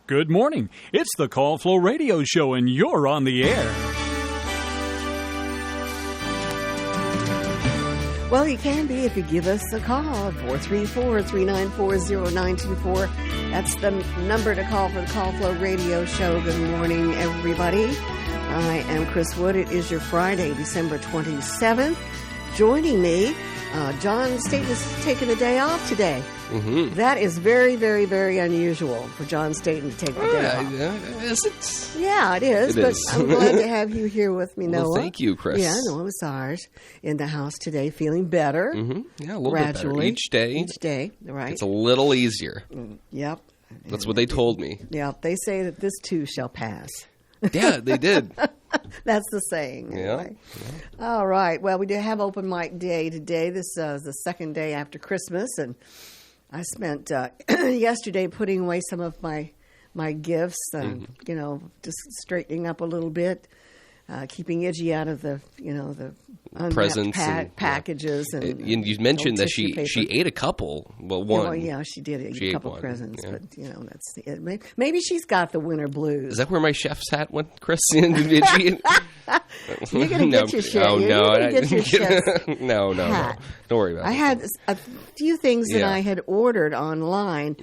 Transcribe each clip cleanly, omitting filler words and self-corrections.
Good morning. It's the Call Flow Radio Show, and you're on the air. Well, you can be if you give us a call, 434-394-0924. That's the number to call for the Call Flow Radio Show. Good morning, everybody. I am Chris Wood. It is your Friday, December 27th. Joining me, John Staten is taking a day off today. Mm-hmm. That is very, very, very unusual for John Staten to take the day off. Is it? Yeah, it is. But I'm glad to have you here with me, Noah. Well, thank you, Chris. Yeah, Noah Massage in the house today, feeling better. Mm-hmm. Yeah, a little bit better each day. Each day, right? It's a little easier. Yep. That's what they told me. Yeah, they say that this too shall pass. Yeah, they did. That's the saying. Anyway. Yeah. All right. Well, we do have open mic day today. This is the second day after Christmas, and I spent yesterday putting away some of my gifts, just straightening up a little bit, keeping Iggy out of the presents packages. And you mentioned that she ate a couple. Well, one. Well, yeah, she did eat a couple presents, but that's it. Maybe she's got the winter blues. Is that where my chef's hat went, Chris? You're gonna get your chef. Oh no, get your chef's no. Don't worry about it. I had a few things that I had ordered online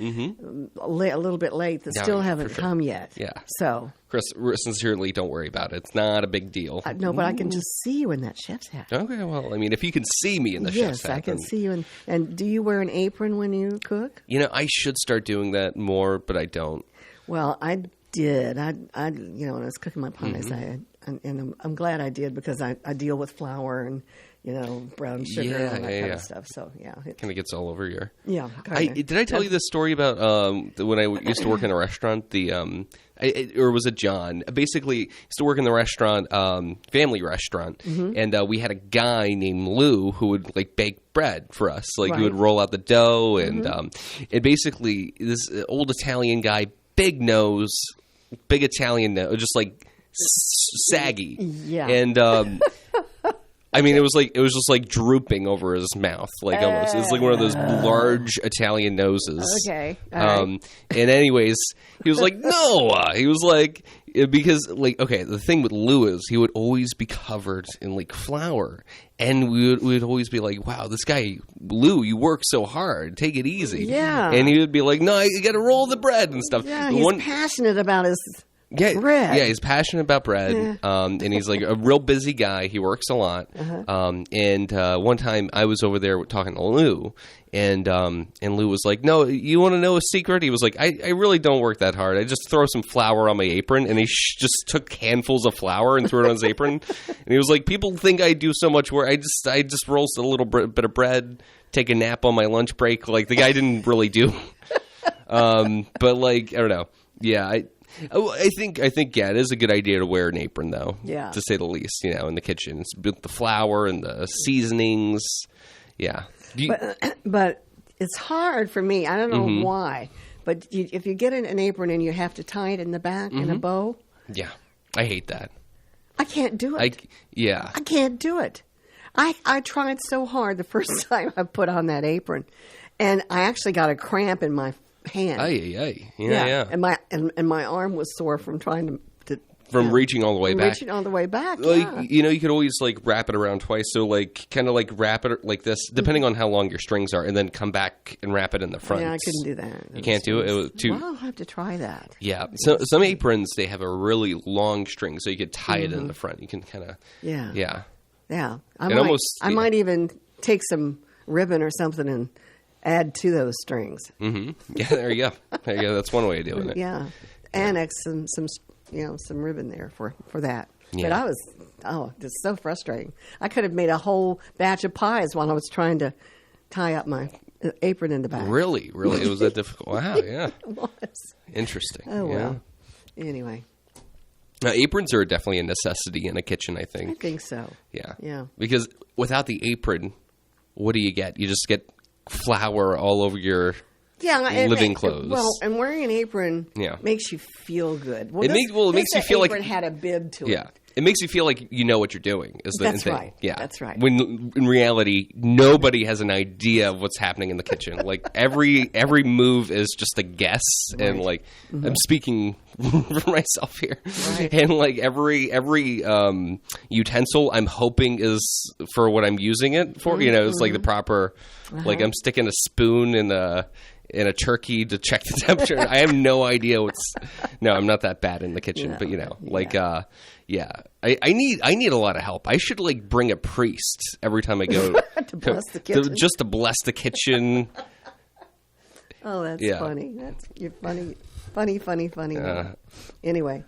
a little bit late that still haven't come yet. Yeah. So, Chris, sincerely, don't worry about it. It's not a big deal. No, but I can just see you in that chef's hat. Okay, well, I mean, if you can see me in the chef's hat. Yes, I can see you. And do you wear an apron when you cook? I should start doing that more, but I don't. Well, I did. When I was cooking my pies, I'm glad I did because I deal with flour and brown sugar and all that kind of stuff. So it kind of gets all over your. Yeah. Did I tell you this story about when I used to work in a restaurant? Or was it John? Basically, used to work in the restaurant, family restaurant, and we had a guy named Lou who would bake bread for us. He would roll out the dough, and basically this old Italian guy, big nose, big Italian nose, just saggy, and. I mean, it was just drooping over his mouth, almost. It's one of those large Italian noses. Okay. And anyways, he was like, no. He was like, because the thing with Lou is he would always be covered in flour, and we would always be like, wow, this guy Lou, you work so hard, take it easy. Yeah. And he would be like, no, you got to roll the bread and stuff. Yeah, he's passionate about his. Bread. Yeah, he's passionate about bread, and he's a real busy guy. He works a lot. And one time I was over there talking to Lou, and Lou was like, "No, you want to know a secret?" He was like, "I really don't work that hard. I just throw some flour on my apron," and he just took handfuls of flour and threw it on his apron. And he was like, "People think I do so much work. I just roll a little bit of bread, take a nap on my lunch break. The guy didn't really do." But I don't know. Yeah, I think it is a good idea to wear an apron, though. Yeah. To say the least, in the kitchen. It's with the flour and the seasonings. Yeah. But it's hard for me. I don't know why. But if you get an apron and you have to tie it in the back in a bow. Yeah. I hate that. I can't do it. I can't do it. I tried so hard the first time I put on that apron. And I actually got a cramp in my hand. Yeah. And my arm was sore from trying to reaching all the way back. Reaching all the way back. You could always wrap it around twice. So kind of wrap it like this, depending on how long your strings are, and then come back and wrap it in the front. Yeah, I couldn't do that. You can't do it. It was too. Well, I'll have to try that. Yeah. So some aprons, they have a really long string, so you could tie it in the front. You can kind of. Yeah. I might even take some ribbon or something and add to those strings. Mm-hmm. Yeah, there you go. That's one way of doing it. Yeah. Annex some ribbon there for that. Yeah. But I was, it's so frustrating. I could have made a whole batch of pies while I was trying to tie up my apron in the back. Really? It was that difficult? Wow, yeah. It was. Interesting. Oh, well. Anyway. Aprons are definitely a necessity in a kitchen, I think. I think so. Yeah. Because without the apron, what do you get? You just get flour all over your living clothes. Well, and wearing an apron makes you feel good. It makes you feel apron had a bib to it. Yeah. It makes you feel like you know what you're doing. Is the That's thing. right. Yeah, That's right. When in reality, nobody has an idea of what's happening in the kitchen. Like every move is just a guess, and like I'm speaking for myself here. Right. And like every utensil, I'm hoping is for what I'm using it for. You know, it's like the proper. Like I'm sticking a spoon in a turkey to check the temperature. I have no idea what's. No, I'm not that bad in the kitchen, but you know, like, I need a lot of help. I should like bring a priest every time I go To bless the kitchen. just to bless the kitchen. Oh, that's Yeah. funny. You're funny. Anyway,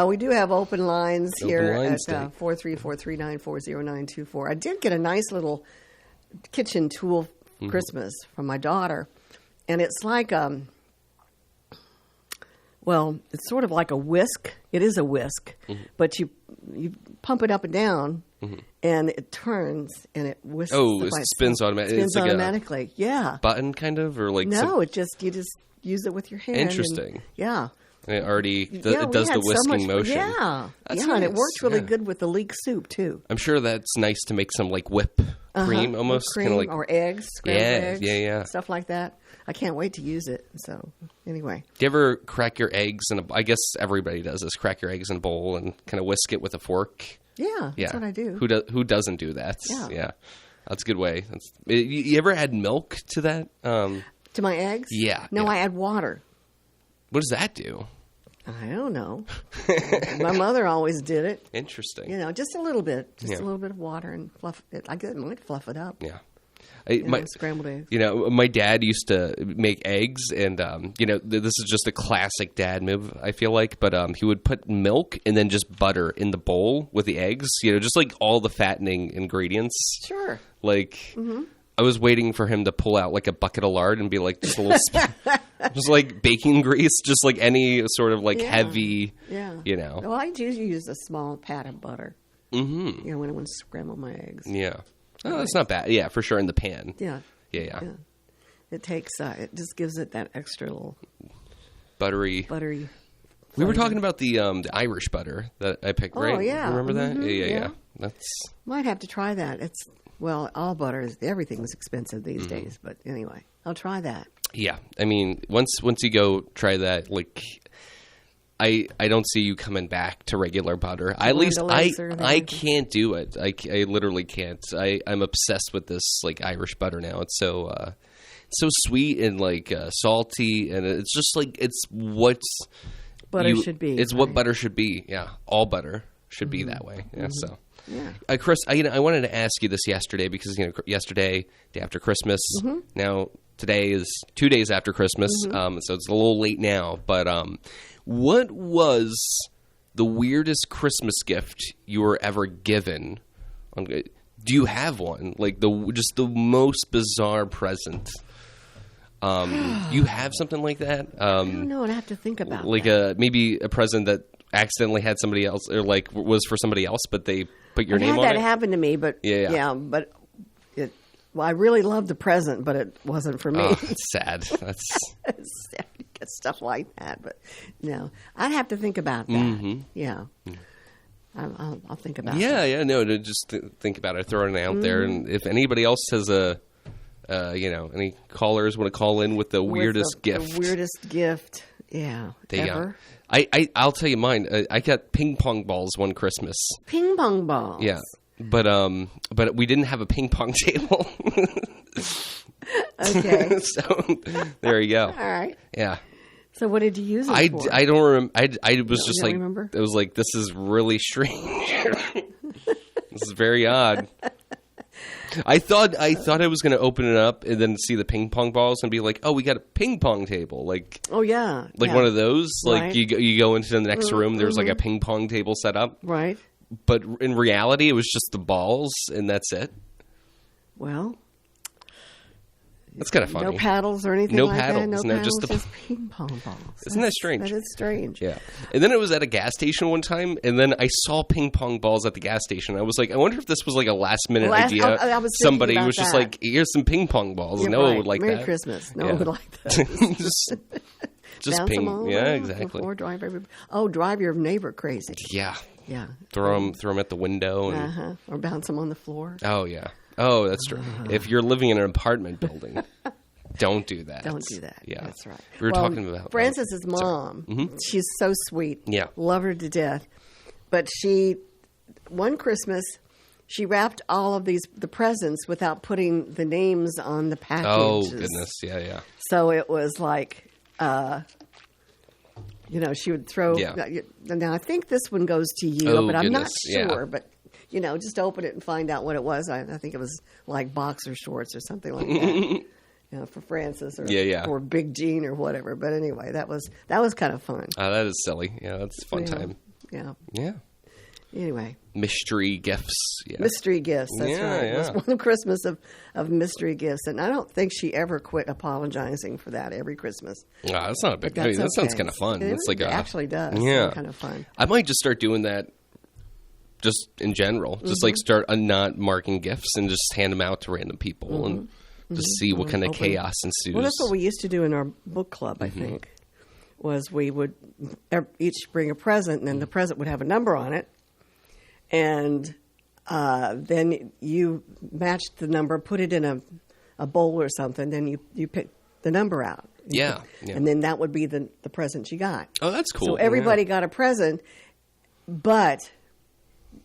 we do have open lines here lines, at Dave. 434-394-0924. I did get a nice little kitchen tool for Christmas from my daughter, and it's like it's sort of like a whisk. It is a whisk, but you pump it up and down, and it turns and it whisks. Oh, the it bite. spins automatically. Spins It's like a automatically. Yeah. button kind of, or like No, you just use it with your hand. and- Interesting. yeah. it already Yeah, it we does the had so whisking much- motion. Yeah, That's and it nice, works really yeah. good with the leek soup too. I'm sure that's nice to make some like whip cream almost, Cream kind of like. or eggs, scrambled eggs, yeah. stuff like that. I can't wait to use it. So anyway, Do you ever crack your eggs in a? I guess everybody does this. Crack your eggs in a bowl and kind of whisk it with a fork. yeah, that's what I do. Who doesn't do that? Yeah. That's a good way. You ever add milk to that? To my eggs? Yeah, No, yeah. I add water. What does that do? I don't know. My mother always did it. Interesting. You know, just a little bit, Yeah. a little bit of water and fluff it. I might fluff it up. Yeah. Scrambled eggs. You know, my dad used to make eggs, and you know, this is just a classic dad move, I feel like. But he would put milk and then just butter in the bowl with the eggs. You know, just like all the fattening ingredients. Sure. Like, I was waiting for him to pull out like a bucket of lard and be like, just a little, just like baking grease, just like any sort of like Yeah. heavy. Yeah. You know. Well, I do use a small pat of butter. Mm-hmm. You know, when I want to scramble my eggs. Yeah. Oh, that's not bad. Yeah, for sure in the pan. Yeah. Yeah. It takes, it just gives it that extra little Buttery. buttery. We were flavor. talking about the Irish butter that I picked, right? Oh, yeah. Remember that? Mhm, Yeah. yeah. That's Might have to try that. All butter everything's expensive these Mm-hmm. days. But anyway, I'll try that. yeah. I mean, once you go try that, like, I don't see you coming back to regular butter. At least I can't do it. I literally can't. I'm obsessed with this like Irish butter now. It's so sweet and like salty, and it's just like it's what Butter should be. It's what right? butter should be. Yeah, all butter should be that way. Yeah. So. Yeah. Chris, I wanted to ask you this yesterday because yesterday, day after Christmas. Now today is 2 days after Christmas, so it's a little late now. But what was the weirdest Christmas gift you were ever given? Do you have one? Like the most bizarre present? You have something like that? I don't know. I'd have to think about Like that. maybe a present that accidentally had somebody else, or like was for somebody else, but they put your I've name had on that it. happen to me, but but I really loved the present, but it wasn't for me. Oh, it's sad. That's It's sad to get stuff like that, but no, I'd have to think about that. Mm-hmm. Yeah, I'll think about. yeah. No, to just think about it, throw it out there, and if anybody else has any callers want to call in with the weirdest gift, The weirdest gift, yeah, ever. I'll tell you mine. I got ping pong balls one Christmas. Ping pong balls. Yeah, but we didn't have a ping pong table. Okay. So there you go. All right. Yeah. So what did you use it for? I don't remember. I was just don't like, remember? it was like, this is really strange. This is very odd. I thought I was going to open it up and then see the ping pong balls and be like, oh, we got a ping pong table. Like, Oh yeah. yeah. one of those. Like Right. you go into the next room, there's like a ping pong table set up. Right. But in reality, it was just the balls and that's it. Well, That's kind of funny. no paddles or anything No like paddles, that. No no, paddles, just the- just ping pong balls. Isn't that strange? That is strange. Yeah. And then it was at a gas station one time, and then I saw ping pong balls at the gas station. I was like, I wonder if this was like a last minute idea. I was thinking Somebody about was just that. like, here's some ping pong balls. You're No one right. would like Merry that. Christmas. No Yeah. one would like that. just Bounce ping. them all Yeah, around exactly. before drive your neighbor crazy. Yeah. Yeah. Throw them at the window. And, Or bounce them on the floor. Oh, yeah. Oh, that's true. If you're living in an apartment building, don't do that. Don't do that. Yeah. That's right. We were talking about Francis's mom. She's so sweet. Yeah. Love her to death. But one Christmas, she wrapped all of the presents without putting the names on the packages. Oh, goodness. Yeah, yeah. So it was like, she would throw. Yeah. Now, I think this one goes to you, but I'm not goodness. sure. But, just open it and find out what it was. I think it was like boxer shorts or something like that. For Francis or Big Gene or whatever. But anyway, that was kind of fun. That is silly. Yeah, that's a fun time. Yeah. Yeah. Anyway. Mystery gifts. Yeah. Mystery gifts, that's right. Yeah. It was one Christmas of mystery gifts. And I don't think she ever quit apologizing for that every Christmas. That's not a big deal. That sounds kind of fun. It actually does. Yeah. It's kind of fun. I might just start doing that just in general. Just like start not marking gifts and just hand them out to random people and just see what kind of chaos ensues. Well, that's what we used to do in our book club, I think, was we would each bring a present, and then the present would have a number on it. And then you matched the number, put it in a bowl or something, then you pick the number out. Yeah. And then that would be the present you got. Oh, that's cool. So everybody got a present, but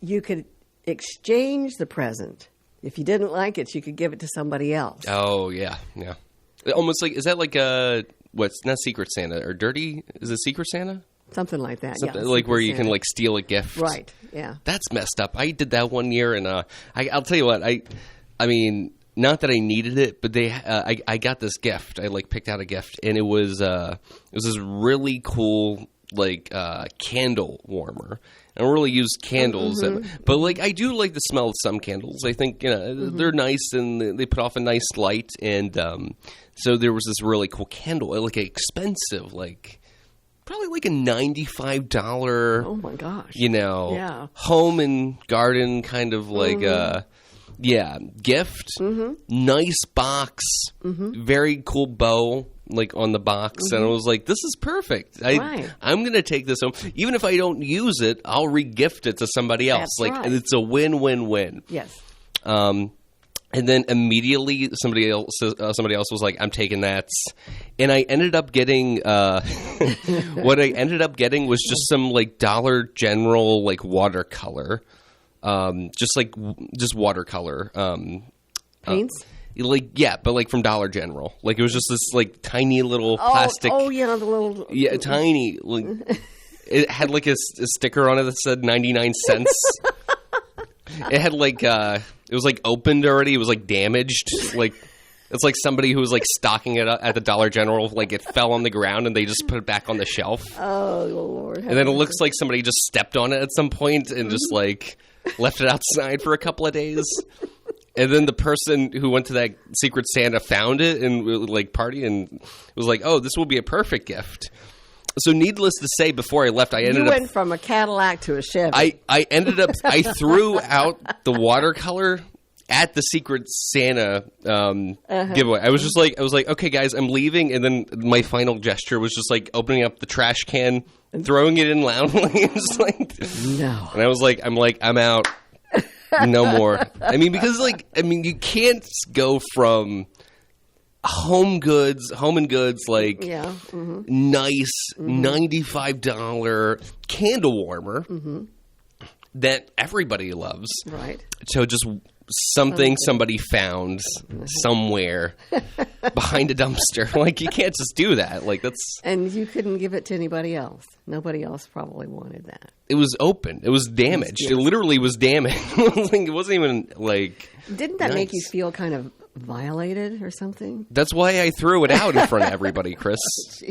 you could exchange the present. If you didn't like it, you could give it to somebody else. Oh, yeah, yeah. Almost like, is that like what's not Secret Santa or Dirty? Is it Secret Santa? Something like that, Something yeah. like where you can like steal a gift. Right, yeah. That's messed up. I did that one year, and I'll tell you what, I mean, not that I needed it, but I got this gift. I like picked out a gift, and it was this really cool like candle warmer. I don't really use candles, but like I do like the smell of some candles. I think they're nice and they put off a nice light. And so there was this really cool candle, like expensive, like probably like a $95. Oh my gosh! Home and garden kind of like gift. Nice box, very cool bow. Like on the box, and I was like, "This is perfect. I'm going to take this home, even if I don't use it. I'll regift it to somebody else. That's It's a win-win-win." Yes. And then immediately somebody else was like, "I'm taking that," and I ended up getting what I ended up getting was just some like Dollar General like watercolor, just watercolor Paints. But like from Dollar General. Like it was just this like tiny little plastic. Oh yeah, the little. Yeah, tiny. Like, it had like a sticker on it that said 99 cents. It had like it was like opened already. It was like damaged. Like it's like somebody who was like stocking it up at the Dollar General. Like it fell on the ground and they just put it back on the shelf. Oh Lord! And then it looks like somebody just stepped on it at some point and just like left it outside for a couple of days. And then the person who went to that Secret Santa found it and like party and was like, "Oh, this will be a perfect gift." So, needless to say, before I left, you went from a Cadillac to a Chevy. I threw out the watercolor at the Secret Santa giveaway. I was like, "Okay, guys, I'm leaving," and then my final gesture was just like opening up the trash can, throwing it in loudly. It was like, no, and I was like, I'm out. No more. I mean, because you can't go from home and goods, like nice $95 candle warmer that everybody loves, right? So just something somebody found somewhere behind a dumpster. Like you can't just do that. Like that's and you couldn't give it to anybody else. Nobody else probably wanted that. It was open. It was damaged. It literally was damaged. It wasn't even like. Didn't that make you feel kind of violated or something? That's why I threw it out in front of everybody, Chris.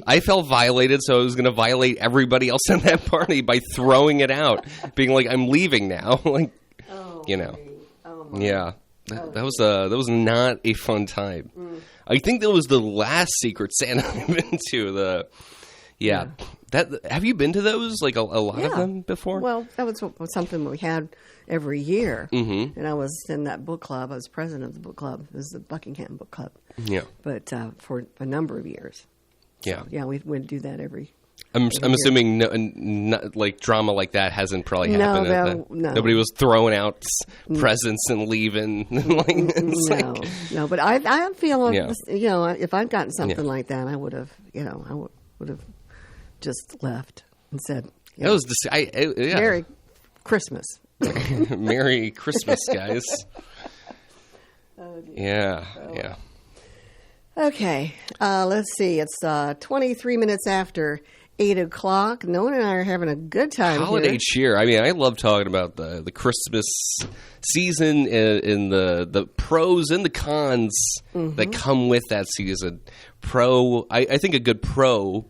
I felt violated, so I was going to violate everybody else in that party by throwing it out, being like, "I'm leaving now." Like, yeah. That was not a fun time. I think that was the last Secret Santa I've been to. Have you been to those? Like a lot of them before? Well, that was something we had every year. Mm-hmm. And I was in that book club. I was president of the book club. It was the Buckingham Book Club. Yeah. But for a number of years. Yeah. So, yeah, we would do that every I'm assuming like drama like that hasn't probably happened. No. Nobody was throwing out presents and leaving. No. But I feel if I'd gotten something like that, I would have just left and said, That was Merry Christmas. Merry Christmas, guys. Oh, yeah. Okay, let's see. It's 23 minutes after 8 o'clock. Nolan and I are having a good time Holiday cheer. I mean, I love talking about the Christmas season and the pros and the cons that come with that season. I think a good pro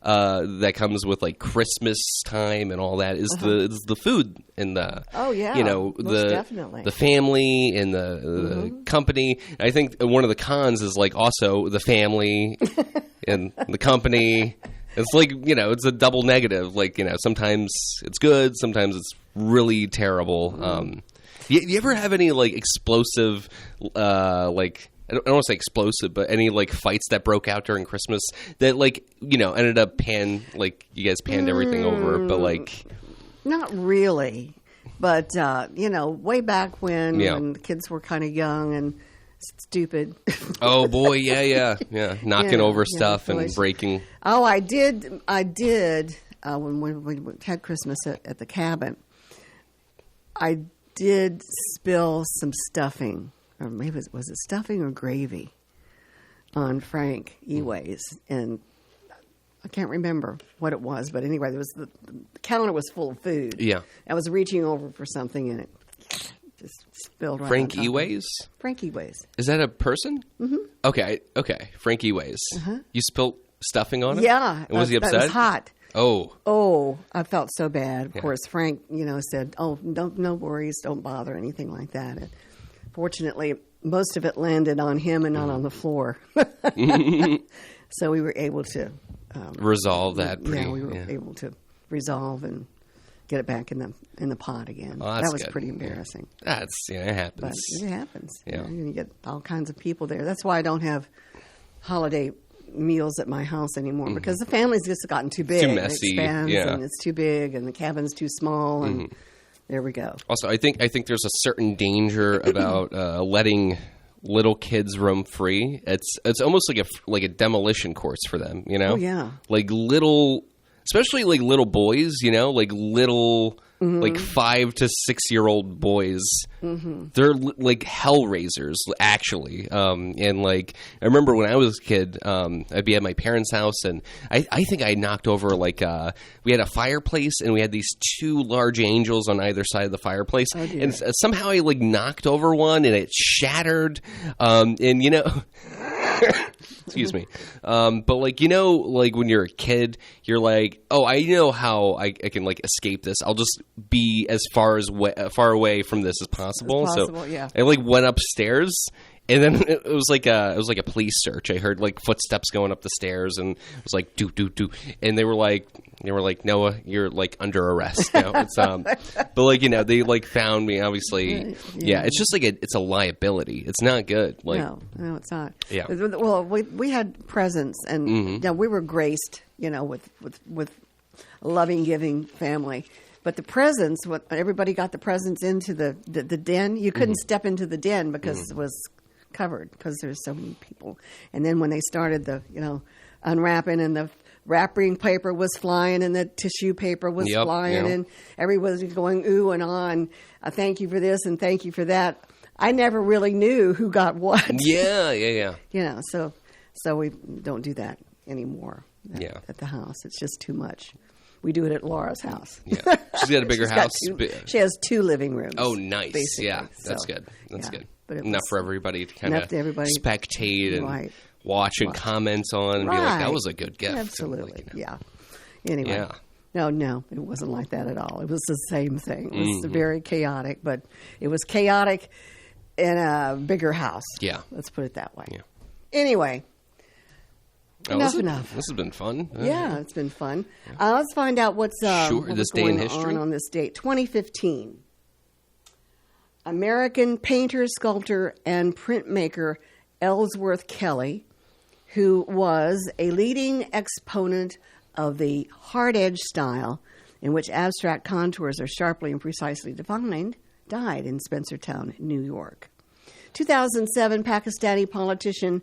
that comes with like Christmas time and all that is the food and the most definitely. the family and the company. I think one of the cons is like also the family and the company. It's like, it's a double negative. Like, sometimes it's good, sometimes it's really terrible. You ever have any like explosive I don't want to say explosive, but any like fights that broke out during Christmas that like, ended up you guys panned everything over, but like. Not really. But, way back when the kids were kind of young and stupid. Oh boy. Yeah. Knocking over stuff and breaking. Oh, I did. When we had Christmas at the cabin, I did spill some stuffing. Or maybe was it stuffing or gravy on Frank Eway's, and I can't remember what it was, but anyway, there was the counter was full of food. Yeah, I was reaching over for something, and it just spilled right. Frank Eway's? Frank Eway's. Is that a person? Mm-hmm. Okay. Frank Eway's. You spilled stuffing on him? Yeah. And was he upset? That was hot. Oh, I felt so bad. Of course, Frank, said, "Oh, no worries, don't bother," anything like that. And fortunately, most of it landed on him and not on the floor. So we were able to resolve that. We were able to resolve and get it back in the pot again. Oh, that was good. Pretty embarrassing. It happens. But it happens. Yeah. You get all kinds of people there. That's why I don't have holiday meals at my house anymore, because the family's just gotten too big. Too messy. It expands, and it's too big, and the cabin's too small, and there we go. Also, I think there's a certain danger about letting little kids roam free. It's almost like a demolition course for them, Oh yeah. Like especially like little boys, like little like 5 to 6 year old boys. They're like hell raisers, actually. And like I remember when I was a kid, I'd be at my parents' house, and I think I knocked over we had a fireplace, and we had these 2 large angels on either side of the fireplace, and somehow I like knocked over one, and it shattered. Excuse me. But like, like when you're a kid, you're like, oh, I know how I can like escape this. I'll just be as far away from this as possible. Yeah. I like went upstairs, and then it was like a police search. I heard like footsteps going up the stairs, and it was like do, and they were like, Noah, you're like under arrest now. It's but like they like found me. Obviously, yeah. It's just like it's a liability. It's not good. Like no, it's not. Yeah. Well, we had presents, and we were graced, with a loving, giving family. But the presents, when everybody got the presents into the den, you couldn't step into the den because it was covered because there's so many people. And then when they started the unwrapping, and the wrapping paper was flying and the tissue paper was flying, and everybody was going ooh and on. Thank you for this and thank you for that. I never really knew who got what. Yeah. So we don't do that anymore. At the house, it's just too much. We do it at Laura's house. Yeah, she's got a bigger house. She has 2 living rooms. Oh, nice. Basically. Yeah, that's good. That's good. But enough for everybody to kind of spectate and watch and comment on and be like, that was a good gift. Absolutely. Yeah. Anyway. Yeah. No, it wasn't like that at all. It was the same thing. It was very chaotic, but it was chaotic in a bigger house. Yeah. Let's put it that way. Yeah. Anyway. Enough. This has been fun. Yeah, it's been fun. Let's find out what's this day in history on this date. 2015. American painter, sculptor, and printmaker Ellsworth Kelly, who was a leading exponent of the hard edge style, in which abstract contours are sharply and precisely defined, died in Spencertown, New York. 2007, Pakistani politician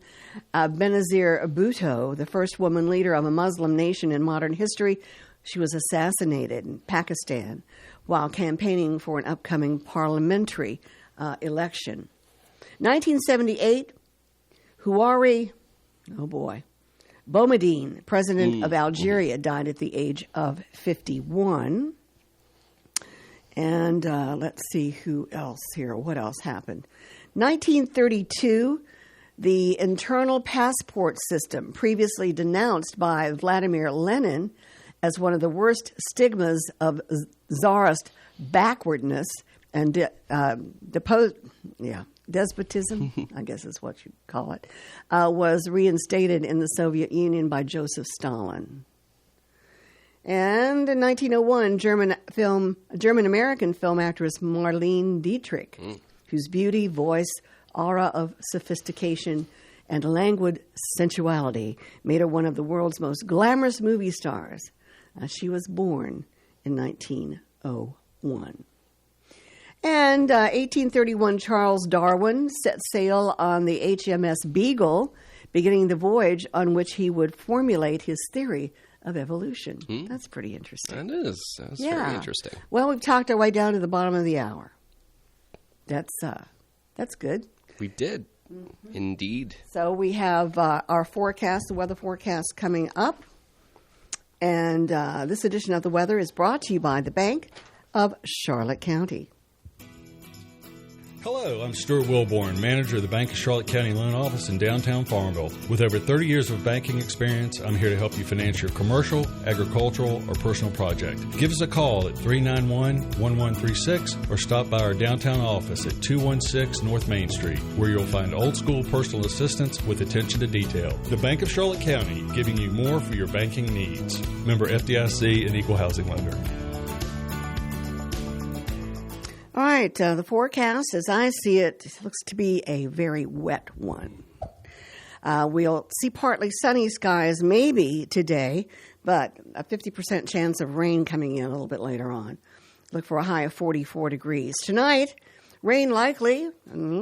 Benazir Bhutto, the first woman leader of a Muslim nation in modern history, she was assassinated in Pakistan while campaigning for an upcoming parliamentary election. 1978, Houari, Boumediene, president of Algeria, died at the age of 51. And let's see who else here. What else happened? 1932, the internal passport system, previously denounced by Vladimir Lenin as one of the worst stigmas of Tsarist backwardness and despotism, I guess is what you call it, was reinstated in the Soviet Union by Joseph Stalin. And in 1901, German-American film actress Marlene Dietrich, whose beauty, voice, aura of sophistication, and languid sensuality made her one of the world's most glamorous movie stars. She was born in 1901. And 1831, Charles Darwin set sail on the HMS Beagle, beginning the voyage on which he would formulate his theory of evolution. That's pretty interesting. That is. That's very interesting. Well, we've talked our way down to the bottom of the hour. That's good. We did. Indeed. So we have our forecast, the weather forecast coming up. And this edition of the weather is brought to you by the Bank of Charlotte County. Hello, I'm Stuart Wilborn, manager of the Bank of Charlotte County Loan Office in downtown Farmville. With over 30 years of banking experience, I'm here to help you finance your commercial, agricultural, or personal project. Give us a call at 391-1136 or stop by our downtown office at 216 North Main Street, where you'll find old-school personal assistance with attention to detail. The Bank of Charlotte County, giving you more for your banking needs. Member FDIC and Equal Housing Lender. All right, the forecast, as I see it, looks to be a very wet one. We'll see partly sunny skies maybe today, but a 50% chance of rain coming in a little bit later on. Look for a high of 44 degrees. Tonight, rain likely,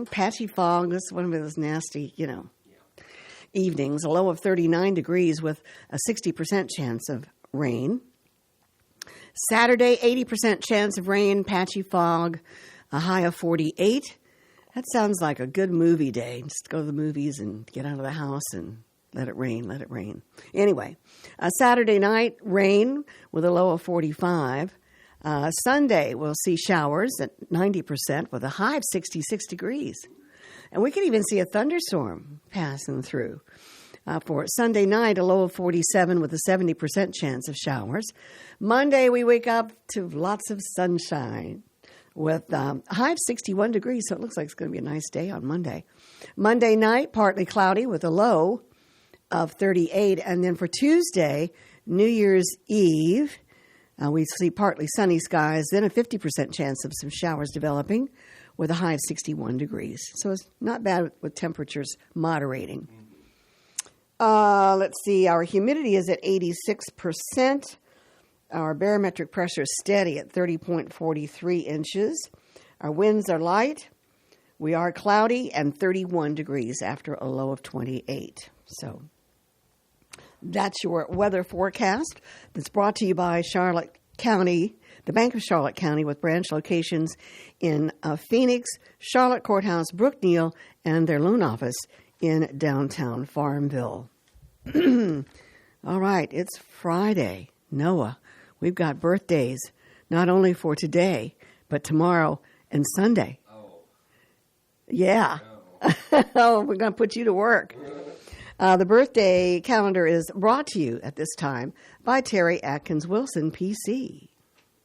patchy fog. This is one of those nasty, evenings. A low of 39 degrees with a 60% chance of rain. Saturday, 80% chance of rain, patchy fog, a high of 48. That sounds like a good movie day. Just go to the movies and get out of the house and let it rain, let it rain. Anyway, Saturday night, rain with a low of 45. Sunday, we'll see showers at 90% with a high of 66 degrees. And we could even see a thunderstorm passing through. For Sunday night, a low of 47 with a 70% chance of showers. Monday, we wake up to lots of sunshine with a high of 61 degrees, so it looks like it's going to be a nice day on Monday. Monday night, partly cloudy with a low of 38. And then for Tuesday, New Year's Eve, we see partly sunny skies, then a 50% chance of some showers developing with a high of 61 degrees. So it's not bad with temperatures moderating. Let's see, our humidity is at 86%. Our barometric pressure is steady at 30.43 inches. Our winds are light. We are cloudy and 31 degrees after a low of 28. So that's your weather forecast that's brought to you by Charlotte County, the Bank of Charlotte County, with branch locations in Phoenix, Charlotte Courthouse, Brookneal, and their loan office in downtown Farmville. All right, it's Friday. Noah, we've got birthdays, not only for today, but tomorrow and Sunday. Oh. Yeah. Oh, we're going to put you to work. The birthday calendar is brought to you at this time by Terry Atkins Wilson, PC.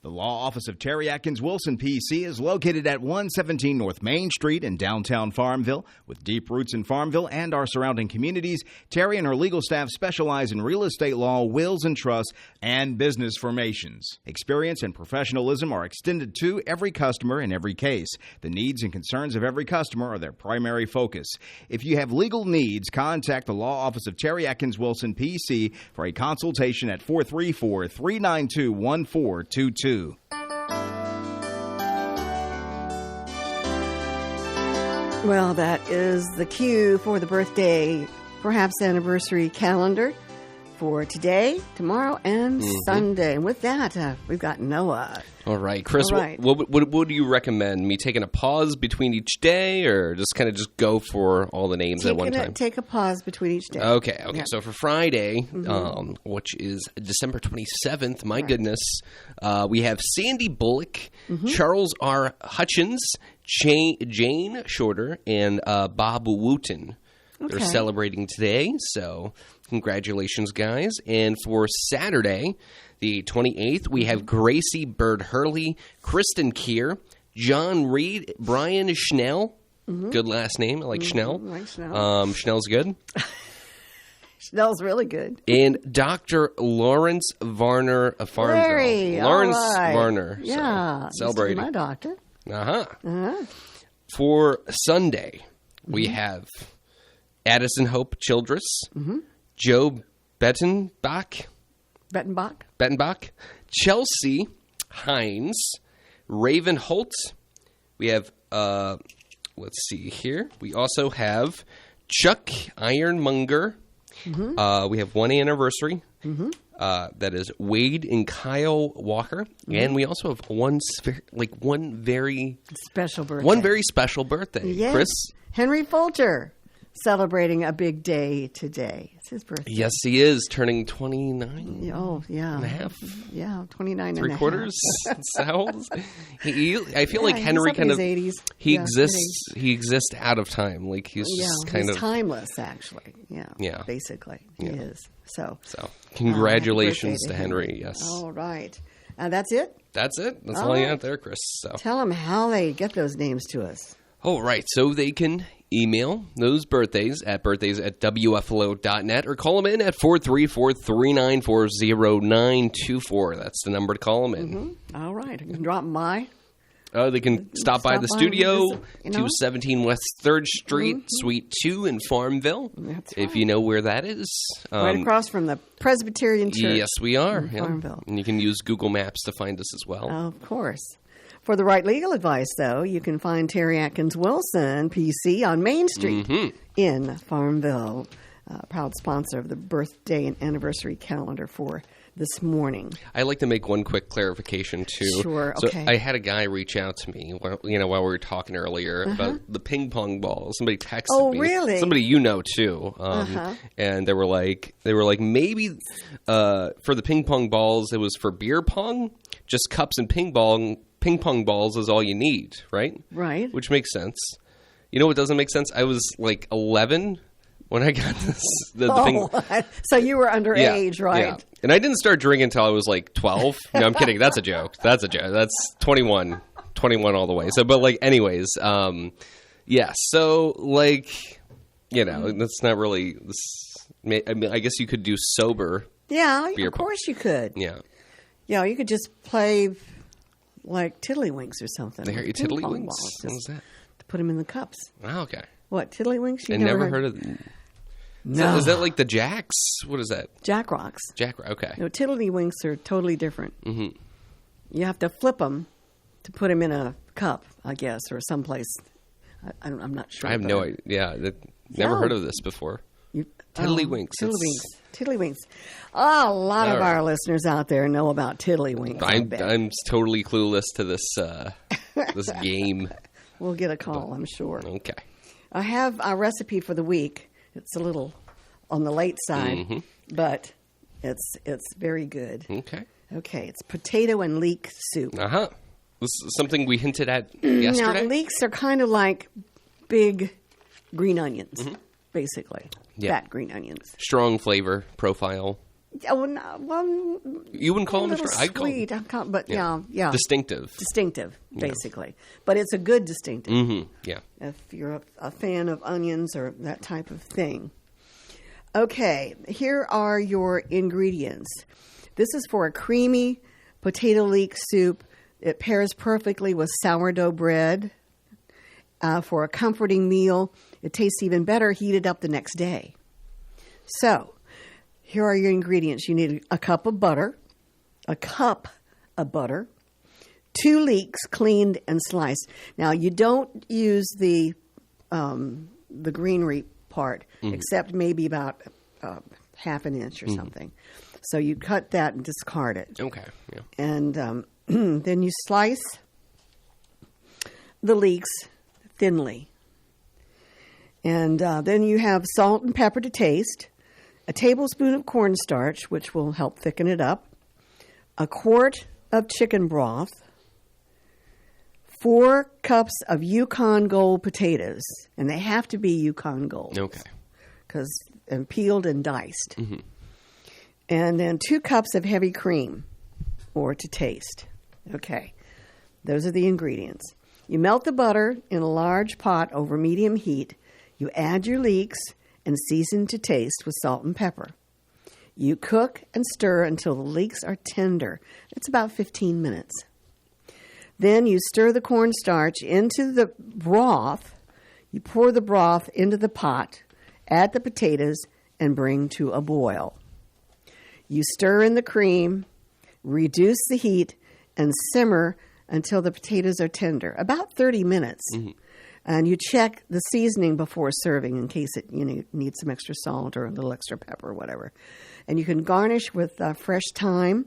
The law office of Terry Atkins Wilson, PC, is located at 117 North Main Street in downtown Farmville. With deep roots in Farmville and our surrounding communities, Terry and her legal staff specialize in real estate law, wills and trusts, and business formations. Experience and professionalism are extended to every customer in every case. The needs and concerns of every customer are their primary focus. If you have legal needs, contact the law office of Terry Atkins Wilson, PC, for a consultation at 434-392-1422. Well, that is the cue for the birthday, perhaps anniversary calendar for today, tomorrow, and Sunday. And with that, we've got Noah. All right, Chris, All right. What do you recommend? Me taking a pause between each day, or just kind of just go for all the names at one time? Take a pause between each day. Okay. Yeah. So for Friday, which is December 27th, my goodness, we have Sandy Bullock, Charles R. Hutchins, Jane Shorter, and Bob Wooten. They're Okay. celebrating today, so congratulations, guys. And for Saturday, the 28th, we have Gracie Bird Hurley, Kristen Keir, John Reed, Brian Schnell. Good last name. I like Schnell. I like Schnell. Schnell's good. Smells really good. And Dr. Lawrence Varner of Farmville. Larry, Lawrence all right. Varner. So, Yeah. used to be celebrating. my doctor. For Sunday, we have Addison Hope Childress, Joe Bettenbach, Chelsea Hines, Raven Holt. We have, let's see here. We also have Chuck Ironmonger. We have one anniversary. That is Wade and Kyle Walker. And we also have one very Special birthday. one very special birthday. Yes. Chris? Henry Folger celebrating a big day today. It's his birthday. Yes, he is turning 29 Oh, yeah. and a half. Yeah, 29 Three and a quarters. half. Sounds. I feel like he's Henry up in kind of his 80s. he Yeah, exists. He exists out of time. Like he's just kind he's of timeless, actually. Yeah. Yeah. Basically, he is. So, so. Congratulations happy to birthday Henry. Yes, all right. That's it? that's it. That's All all you right. got there, Chris. So. Tell them how they get those names to us. All right, so they can email those birthdays at wflo.net or call them in at 434-394-0924. That's the number to call them in. All right. You can drop by. They can stop by the by and studio, visit, you know? 217 West 3rd Street, Suite 2 in Farmville, That's if right. you know where that is. Right across from the Presbyterian Church. Yes, we are. in Yeah. Farmville. And you can use Google Maps to find us as well. Of course. For the right legal advice, though, you can find Terry Atkins Wilson, PC, on Main Street in Farmville. Proud sponsor of the birthday and anniversary calendar for this morning. I'd like to make one quick clarification, too. Sure, So okay. I had a guy reach out to me, while we were talking earlier about the ping pong balls. Somebody texted Oh, me. really? Somebody you know, too. And they were like, maybe for the ping pong balls, it was for beer pong, just cups and ping pong balls is all you need, right? Right. Which makes sense. You know what doesn't make sense? I was like 11 when I got this. The ping. So you were underage, right? Yeah. And I didn't start drinking until I was like 12. No, I'm kidding. That's a joke. That's 21 all the way. So, but like, anyways, yeah. So, like, that's not really. I mean, I guess you could do sober. Yeah, Beer of course you could. Yeah. Yeah, you could just play like tiddlywinks or something. They hear you Ping pong tiddlywinks? balls, What just was that? to put them in the cups. Oh, okay. What, tiddlywinks? You I never heard of. No. Is that like the jacks? What is that? Jack Rocks. Jack. Okay. No, tiddlywinks are totally different. Mm-hmm. You have to flip them to put them in a cup, I guess, or someplace. I'm not sure. I have but no idea. Yeah, never No. heard of this before. Tiddlywinks. Tiddlywinks. Oh, a lot of All right. our listeners out there know about tiddlywinks. I bet. I'm totally clueless to this this game. We'll get a call, I'm sure. Okay. I have our recipe for the week. It's a little on the late side, but it's very good. Okay. Okay, it's potato and leek soup. Uh-huh. This is something we hinted at yesterday. Now, leeks are kind of like big green onions, basically. Yeah. Fat green onions. Strong flavor profile. Oh, no, well, You wouldn't call a them little I'd call sweet. them But yeah. distinctive. Distinctive, basically. But it's a good distinctive. Mm-hmm. Yeah. If you're a fan of onions or that type of thing. Okay, here are your ingredients. This is for a creamy potato leek soup. It pairs perfectly with sourdough bread. For a comforting meal, it tastes even better heated up the next day. So, here are your ingredients. You need a cup of butter, 2 leeks cleaned and sliced. Now, you don't use the greenery part, except maybe about half an inch or something. So you cut that and discard it. Okay. Yeah. And then you slice the leeks thinly. And then you have salt and pepper to taste, a tablespoon of cornstarch, which will help thicken it up, a quart of chicken broth, 4 cups of Yukon Gold potatoes, and they have to be Yukon Gold. Okay. And peeled and diced. Mm-hmm. And then 2 cups of heavy cream, or to taste. Okay, those are the ingredients. You melt the butter in a large pot over medium heat. You add your leeks and season to taste with salt and pepper. You cook and stir until the leeks are tender. It's about 15 minutes. Then you stir the cornstarch into the broth. You pour the broth into the pot, add the potatoes, and bring to a boil. You stir in the cream, reduce the heat, and simmer until the potatoes are tender, about 30 minutes. Mm-hmm. And you check the seasoning before serving in case it needs some extra salt or a little extra pepper or whatever. And you can garnish with fresh thyme,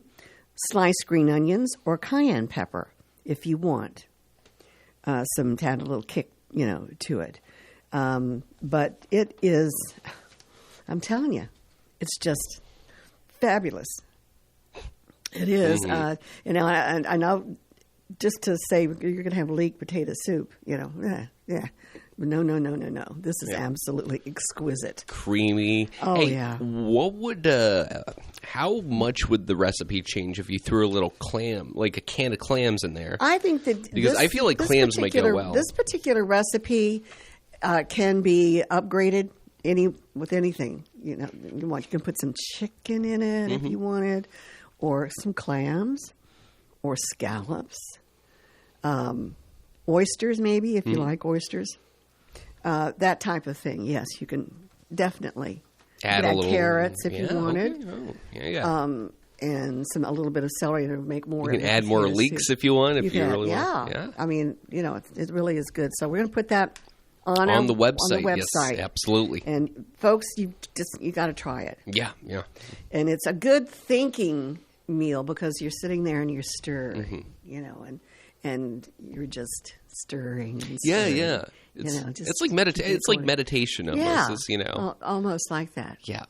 sliced green onions, or cayenne pepper if you want. To add a little kick, to it. But it is, I'm telling you, it's just fabulous. It is. Mm-hmm. I know just to say you're going to have leek potato soup, yeah. No. This is absolutely exquisite. Creamy. Oh, yeah. What would, how much would the recipe change if you threw a little clam, like a can of clams in there? I think that because I feel like clams might go well. This particular recipe can be upgraded with anything. You can put some chicken in it if you wanted, or some clams, or scallops, oysters maybe if you like oysters, that type of thing. Yes, you can definitely add a little carrots if you wanted. Okay. Oh, and a little bit of celery to make more. You can add more leeks if you want. If you really want. Yeah. I mean, it really is good. So we're going to put that on the website. Yes, absolutely. And folks, you got to try it. Yeah. And it's a good thinking meal because you're sitting there and you're stirring, and you're just stirring. And stirring, yeah. It's like It's like meditation almost. Almost like that. Yeah.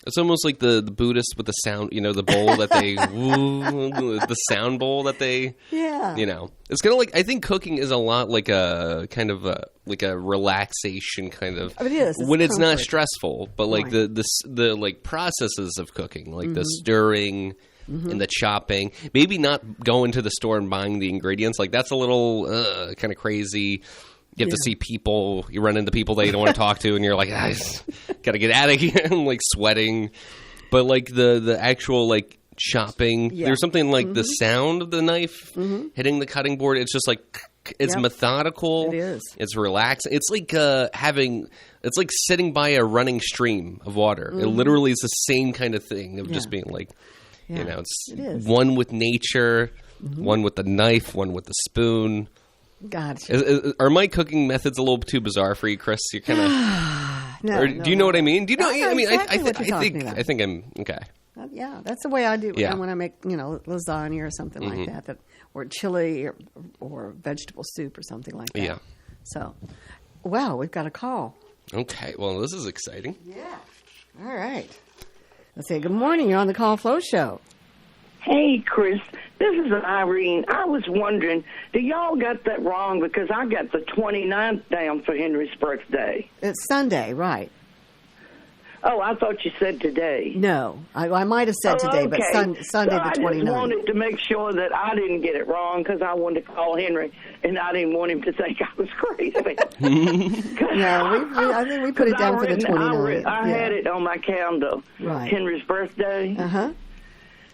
It's almost like the Buddhists with the sound, the bowl that they, the sound bowl that they, It's kind of like, I think cooking is a lot like a kind of like a relaxation kind of. It is. When it's not stressful, but like the like processes of cooking, like the stirring and the chopping, maybe not going to the store and buying the ingredients. Like that's a little kind of crazy. You have to see people. You run into people that you don't want to talk to, and you're like, got to get out of here. I'm like sweating. But like the actual like chopping, there's something like the sound of the knife hitting the cutting board. It's just like it's methodical. It is. It's relaxing. It's like it's like sitting by a running stream of water. It literally is the same kind of thing of just being like, it's one with nature, one with the knife, one with the spoon. Gotcha. Are my cooking methods a little too bizarre for you, Chris? You're kind of. Do you know what I mean? Do you know? I mean, exactly I think I'm okay. Yeah, that's the way I do it when I make lasagna or something like that, or chili or vegetable soup or something like that. Yeah. So, wow, we've got a call. Okay, well, this is exciting. Yeah. All right. Let's say good morning. You're on the Call Flow Show. Hey, Chris, this is Irene. I was wondering, do y'all got that wrong? Because I got the 29th down for Henry's birthday. It's Sunday, right? Oh, I thought you said today. No, I might have said today, but Sunday so the 29th. I just wanted to make sure that I didn't get it wrong because I wanted to call Henry, and I didn't want him to think I was crazy. Yeah, I think we put it down for the 29th. I had it on my calendar. Right. Henry's birthday. Uh-huh.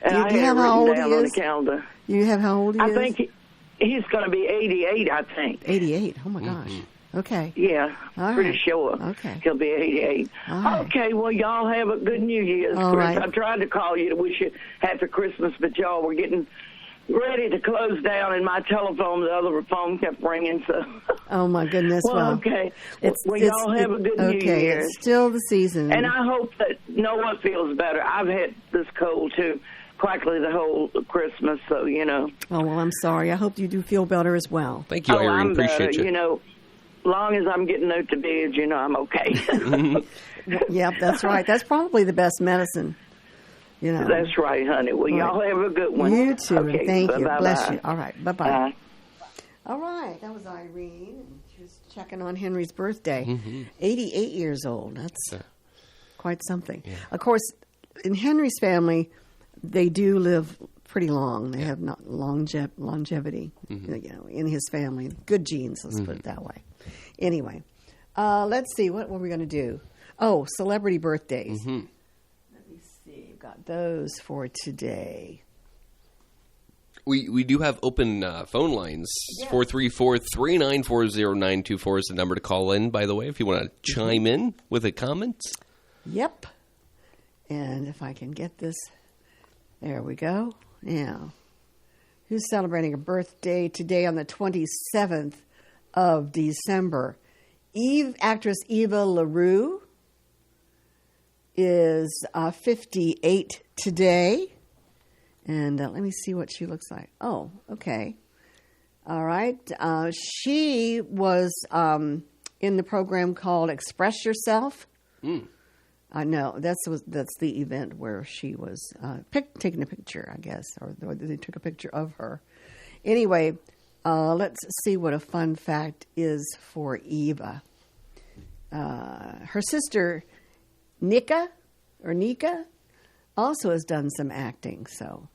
And I had it written down on the calendar. You have how old he is? I think he's going to be 88, I think. 88. Oh, my gosh. Okay. Yeah, All pretty right. sure. Okay. He'll be 88. All right. Okay, well, y'all have a good New Year's, All Chris. right. I tried to call you to wish you happy Christmas, but y'all were getting ready to close down, and my telephone, the other phone kept ringing, so... Oh, my goodness. Well, okay. Y'all have a good New Year. It's still the season. And I hope that Noah feels better. I've had this cold, too, practically the whole Christmas, so, you know. Oh, well, I'm sorry. I hope you do feel better as well. Thank you, Irene. I'm Appreciate better. you. You know, long as I'm getting out to bed, you know, I'm okay. Yep, that's right. That's probably the best medicine. You know. That's right, honey. Well, y'all have a good one. You too. Okay, Thank you. bye-bye. Bless you. All right. Bye-bye. Bye. All right. That was Irene. She was checking on Henry's birthday. 88 years old. That's quite something. Yeah. Of course, in Henry's family, they do live pretty long. They have not longevity, you know, in his family. Good genes, let's put it that way. Anyway, let's see. What were we going to do? Oh, celebrity birthdays. Let me see. We've got those for today. We do have open phone lines. 434-394-0924 is the number to call in, by the way, if you want to chime in with a comment. Yep. And if I can get this, there we go. Now, who's celebrating a birthday today on the 27th of December? Actress Eva LaRue is 58 today. And let me see what she looks like. Oh, okay. All right. She was in the program called Express Yourself. No, that's the event where she was taking a picture, I guess, or they took a picture of her. Anyway, let's see what a fun fact is for Eva. Her sister, Nika, also has done some acting, so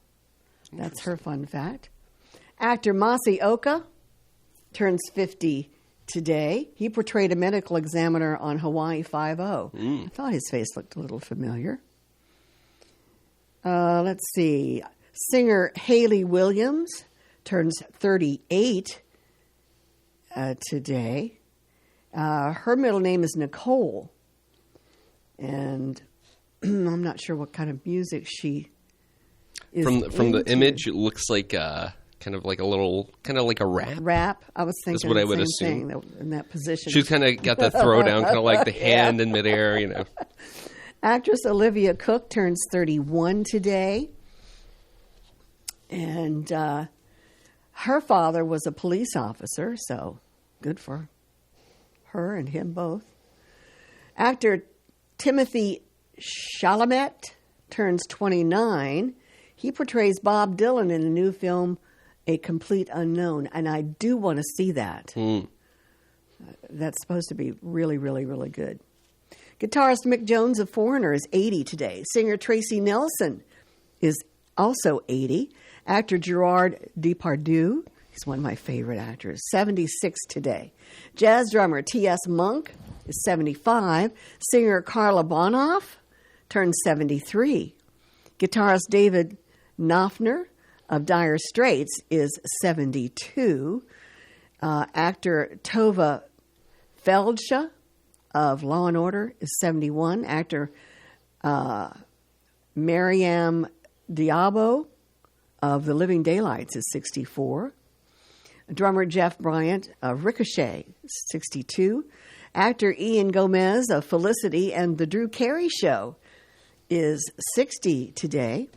that's her fun fact. Actor Masi Oka turns 50 today. He portrayed a medical examiner on Hawaii Five-0. I thought his face looked a little familiar. Let's see. Singer Hayley Williams turns 38 today. Her middle name is Nicole. And I'm not sure what kind of music she is From the image, it looks like kind of like a rap. Rap. I was thinking That's what I would same assume. thing, in that position. She's kind of got the throw down, kind of like the hand in midair, you know. Actress Olivia Cooke turns 31 today. And her father was a police officer, so good for her and him both. Actor Timothy Chalamet turns 29. He portrays Bob Dylan in the new film A Complete Unknown, and I do want to see that. That's supposed to be really, really, really good. Guitarist Mick Jones of Foreigner is 80 today. Singer Tracy Nelson is also 80. Actor Gerard Depardieu, he's one of my favorite actors, 76 today. Jazz drummer T.S. Monk is 75. Singer Carla Bonoff turns 73. Guitarist David Knopfler of Dire Straits is 72. Actor Tova Feldsha of Law & Order is 71. Actor Mariam Diabo of The Living Daylights is 64. Drummer Jeff Bryant of Ricochet is 62. Actor Ian Gomez of Felicity and The Drew Carey Show is 60 today.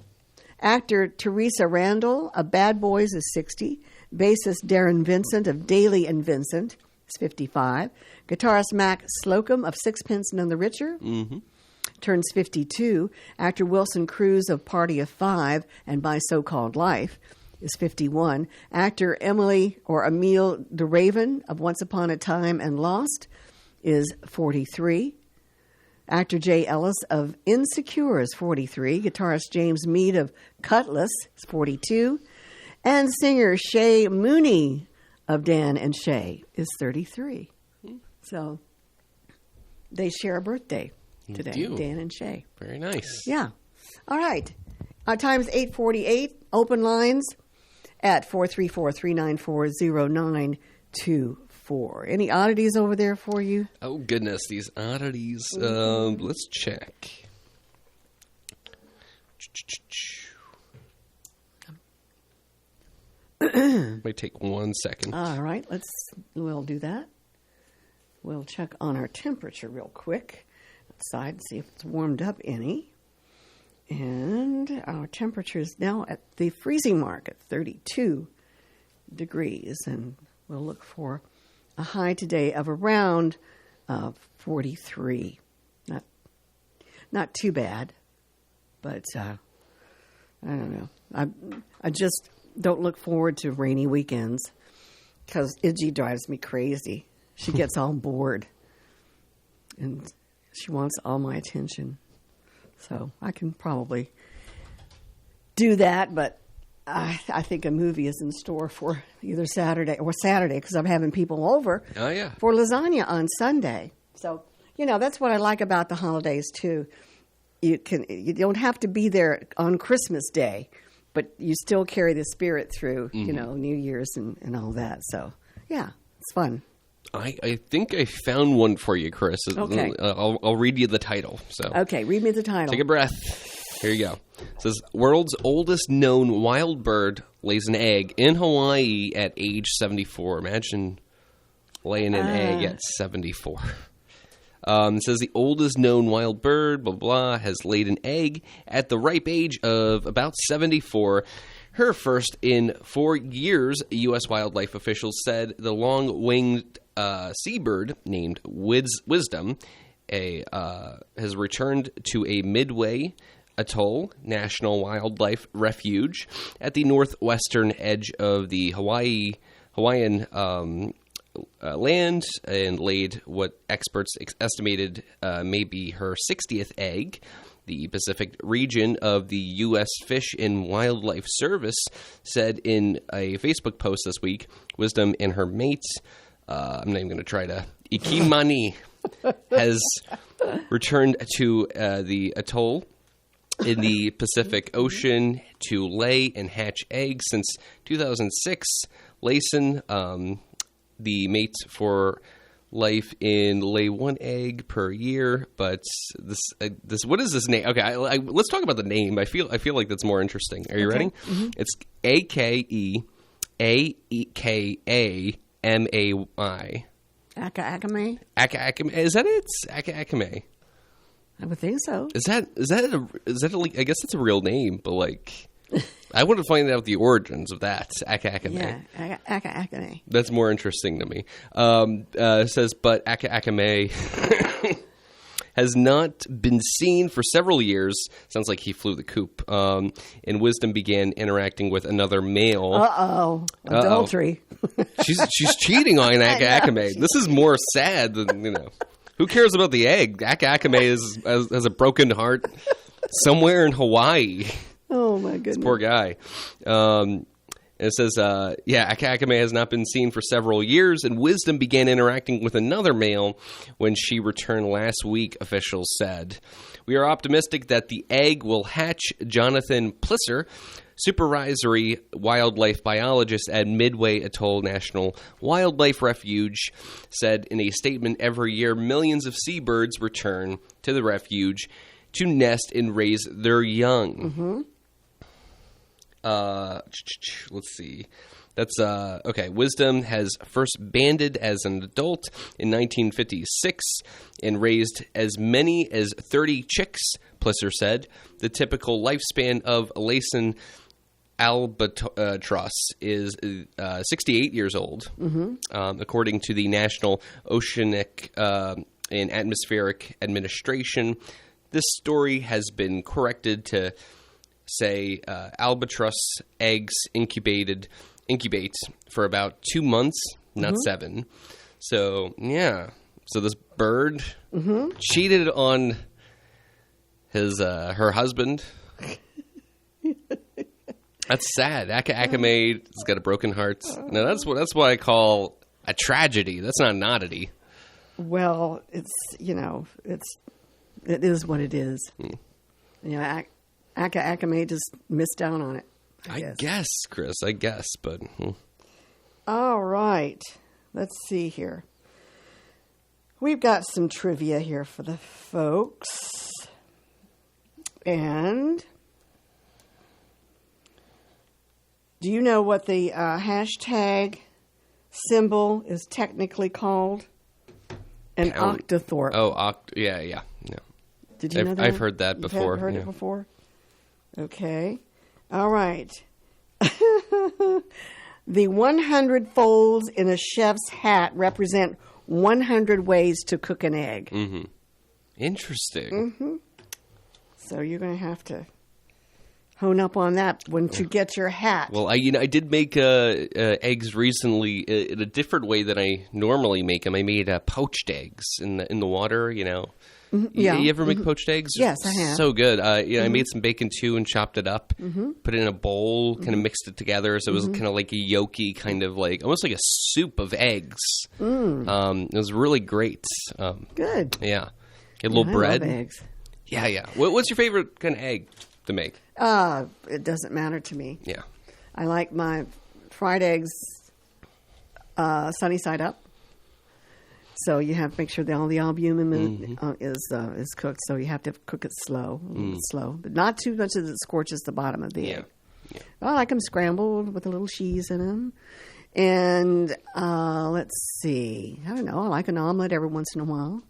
Actor Teresa Randall of Bad Boys is 60. Bassist Darren Vincent of Daly and Vincent is 55. Guitarist Mac Slocum of Sixpence None the Richer turns 52. Actor Wilson Cruz of Party of Five and My So-Called Life is 51. Actor Emile DeRaven of Once Upon a Time and Lost is 43. Actor Jay Ellis of Insecure is 43. Guitarist James Mead of Cutlass is 42. And singer Shay Mooney of Dan and Shay is 33. So they share a birthday today, Dan and Shay. Very nice. Yeah. All right. Our time is 8:48. Open lines at 434-394-0924. Any oddities over there for you? Oh, goodness, these oddities. Let's check. Might take 1 second. All right. We'll do that. We'll check on our temperature real quick outside and see if it's warmed up any. And our temperature is now at the freezing mark at 32 degrees. And we'll look for a high today of around 43. Not too bad, but I don't know. I just don't look forward to rainy weekends because Iggy drives me crazy. She gets all bored, and she wants all my attention. So I can probably do that, but I think a movie is in store for either Saturday because I'm having people over for lasagna on Sunday. So, that's what I like about the holidays, too. You don't have to be there on Christmas Day, but you still carry the spirit through, New Year's and all that. So, yeah, it's fun. I think I found one for you, Chris. Okay. I'll read you the title. So okay, read me the title. Take a breath. Here you go. It says, world's oldest known wild bird lays an egg in Hawaii at age 74. Imagine laying an egg at 74. It says the oldest known wild bird, blah, blah, has laid an egg at the ripe age of about 74. Her first in 4 years, U.S. wildlife officials said the long-winged seabird named Wisdom has returned to a Midway Atoll National Wildlife Refuge at the northwestern edge of the Hawaiian land and laid what experts estimated may be her 60th egg. The Pacific region of the U.S. Fish and Wildlife Service said in a Facebook post this week, Wisdom and her mates, I'm not even going to try to, Ikimani, has returned to the atoll in the Pacific Ocean to lay and hatch eggs since 2006. Layson, the mate for life in lay one egg per year, but this what is this name? Okay, let's talk about the name. I feel like that's more interesting. Are you ready? Mm-hmm. It's Akeakamai. Akeakamai. Akeakamai. Is that it? Akeakamai. I would think so. Is that I guess that's a real name, but like I want to find out the origins of that. Akeakamai. Yeah, Akeakamai. That's more interesting to me. It says, but Akeakamai has not been seen for several years. Sounds like he flew the coop. And Wisdom began interacting with another male. Adultery. She's cheating on Akeakamai. This is more sad than, Who cares about the egg? Akeakamai has a broken heart somewhere in Hawaii. Oh, my goodness. This poor guy. It says, Akeakamai has not been seen for several years, and Wisdom began interacting with another male when she returned last week, officials said. We are optimistic that the egg will hatch. Jonathan Plisser, supervisory wildlife biologist at Midway Atoll National Wildlife Refuge, said in a statement, every year millions of seabirds return to the refuge to nest and raise their young. Mm-hmm. Let's see. That's okay. Wisdom has first banded as an adult in 1956 and raised as many as 30 chicks, Plisser said. The typical lifespan of Layson albatross is 68 years old, according to the National Oceanic and Atmospheric Administration. This story has been corrected to say albatross eggs incubate for about 2 months, not 7. So, yeah. So this bird cheated on her husband. That's sad. Akame has got a broken heart. Now that's what I call a tragedy. That's not an oddity. Well, it is what it is. Akame just missed out on it. I guess, Chris. I guess, but. All right. Let's see here. We've got some trivia here for the folks. And do you know what the hashtag symbol is technically called? An octothorpe. Oh, yeah. Did you know that? I've heard that before. You've heard it before? Okay. All right. The 100 folds in a chef's hat represent 100 ways to cook an egg. Mm-hmm. Interesting. So you're going to have to hone up on that once you get your hat. Well, I did make eggs recently in a different way than I normally make them. I made poached eggs in the water. Yeah. You ever make poached eggs? Yes, I have. So good. I made some bacon too and chopped it up, put it in a bowl, kind of mixed it together. So it was kind of like a yolky, kind of like almost like a soup of eggs. It was really great. Good. Yeah. Get a little bread. I love eggs. Yeah. What's your favorite kind of egg to make? It doesn't matter to me. Yeah. I like my fried eggs sunny side up. So you have to make sure that all the albumin is cooked. So you have to cook it slow, but not too much that it scorches the bottom of the egg. Yeah. I like them scrambled with a little cheese in them. And let's see. I don't know. I like an omelet every once in a while.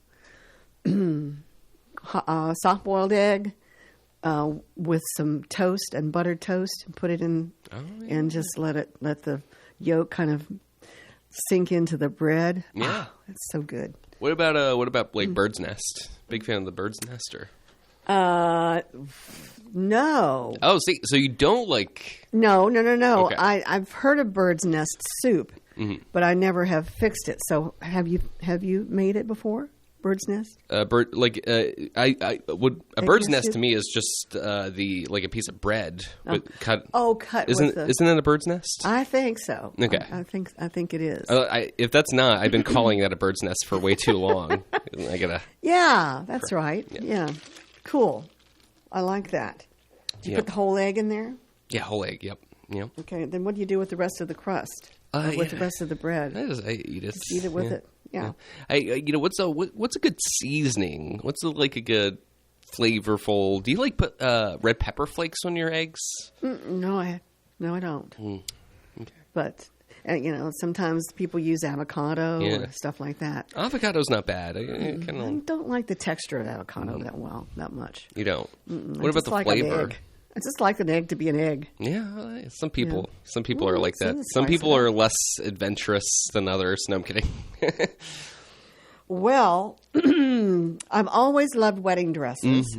Soft-boiled egg with some toast and buttered toast, and put it in, and just let the yolk kind of sink into the bread. Yeah, it's so good. What about like bird's nest? Big fan of the bird's nest, or? No. Oh, see, so you don't like? No. Okay. I've heard of bird's nest soup, but I never have fixed it. So have you made it before? Bird's nest? Bird's nest to me is just like a piece of bread cut. Oh, cut. Isn't that a bird's nest? I think so. Okay. I think it is. If that's not, I've been calling that a bird's nest for way too long. I gotta. Yeah, that's right. Yeah. Cool. I like that. Do you put the whole egg in there? Yeah, whole egg. Yep. Okay. Then what do you do with the rest of the crust? With the rest of the bread? I eat it. Just eat it with it. Yeah. What's a good seasoning? What's a good flavorful? Do you like put red pepper flakes on your eggs? No, I don't. Okay. But sometimes people use avocado or stuff like that. Avocado's not bad. I don't like the texture of avocado that much. You don't. What about the flavor? I just like an egg to be an egg. Yeah, some people are like that. Some people are less adventurous than others. No, I'm kidding. Well, I've always loved wedding dresses,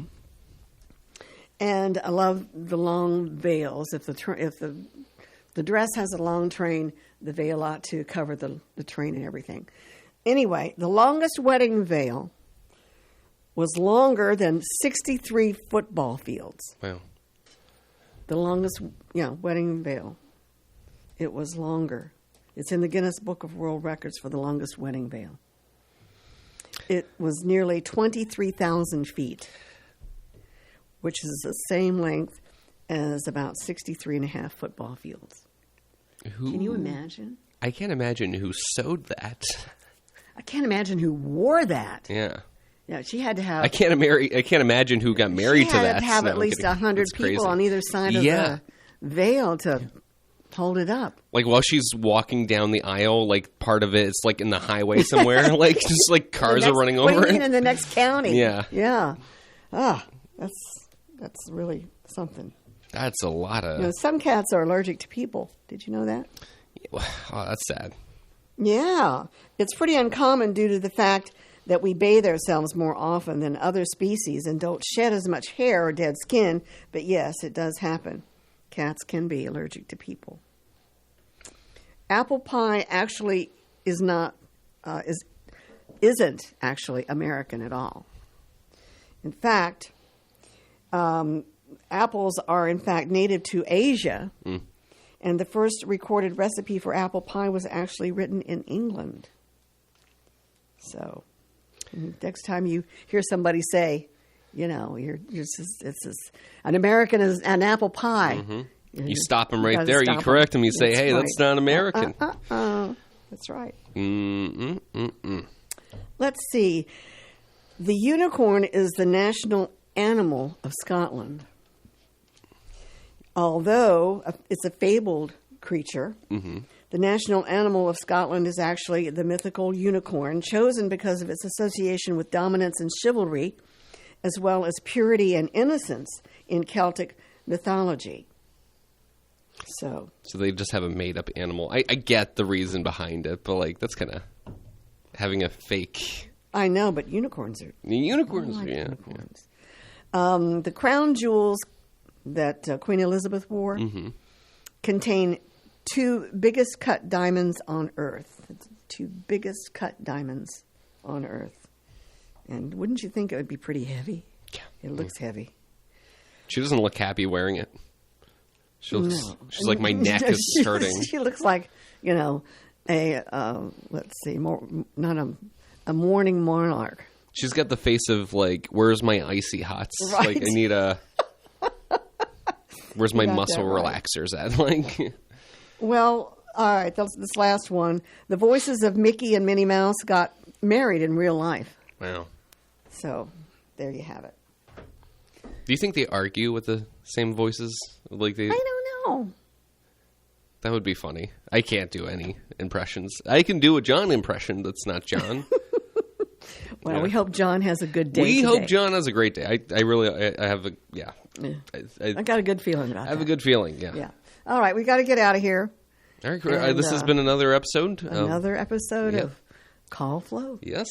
and I love the long veils. If the dress has a long train, the veil ought to cover the train and everything. Anyway, the longest wedding veil was longer than 63 football fields. Wow. The longest, wedding veil. It was longer. It's in the Guinness Book of World Records for the longest wedding veil. It was nearly 23,000 feet, which is the same length as about 63 and a half football fields. Can you imagine? I can't imagine who sewed that. I can't imagine who wore that. Yeah. Yeah, she had to have. I can't imagine who got married to that. She had to have at least 100 people on either side of the veil to hold it up. Like while she's walking down the aisle, like part of it's like in the highway somewhere, like just like cars are running over. What do you mean in the next county? Yeah. Yeah. That's really something. That's a lot of. Some cats are allergic to people. Did you know that? Oh, that's sad. Yeah, it's pretty uncommon due to the fact that we bathe ourselves more often than other species and don't shed as much hair or dead skin, but yes, it does happen. Cats can be allergic to people. Apple pie actually is not isn't actually American at all. In fact, apples are in fact native to Asia, and the first recorded recipe for apple pie was actually written in England. So, next time you hear somebody say, an American is an apple pie. You stop them right there. You correct them. You say, "Hey, that's not American." That's right. Let's see. The unicorn is the national animal of Scotland. Although it's a fabled creature, the national animal of Scotland is actually the mythical unicorn, chosen because of its association with dominance and chivalry, as well as purity and innocence in Celtic mythology. So they just have a made-up animal. I get the reason behind it, but like that's kind of having a fake. I know, but unicorns are unicorns. I like Yeah. unicorns. The crown jewels that Queen Elizabeth wore contain two biggest cut diamonds on Earth. It's two biggest cut diamonds on Earth. And wouldn't you think it would be pretty heavy? Yeah. It looks heavy. She doesn't look happy wearing it. She's like, my neck is hurting. She looks like, a mourning monarch. She's got the face of like, where's my icy hots? Right. Like, I need where's my muscle that right. relaxers at? Like, well, all right, this last one. The voices of Mickey and Minnie Mouse got married in real life. wow. So, there you have it. Do you think they argue with the same voices? Like they? I don't know. That would be funny. I can't do any impressions. I can do a John impression that's not John. Well, Yeah. we hope John has a good day. We today. hope John has a great day. I have a, yeah. I got a good feeling about that. I have a good feeling, yeah. Yeah. All right, we got to get out of here. All right, And, this has been another episode. Another episode yeah. of Call Flow. Yes.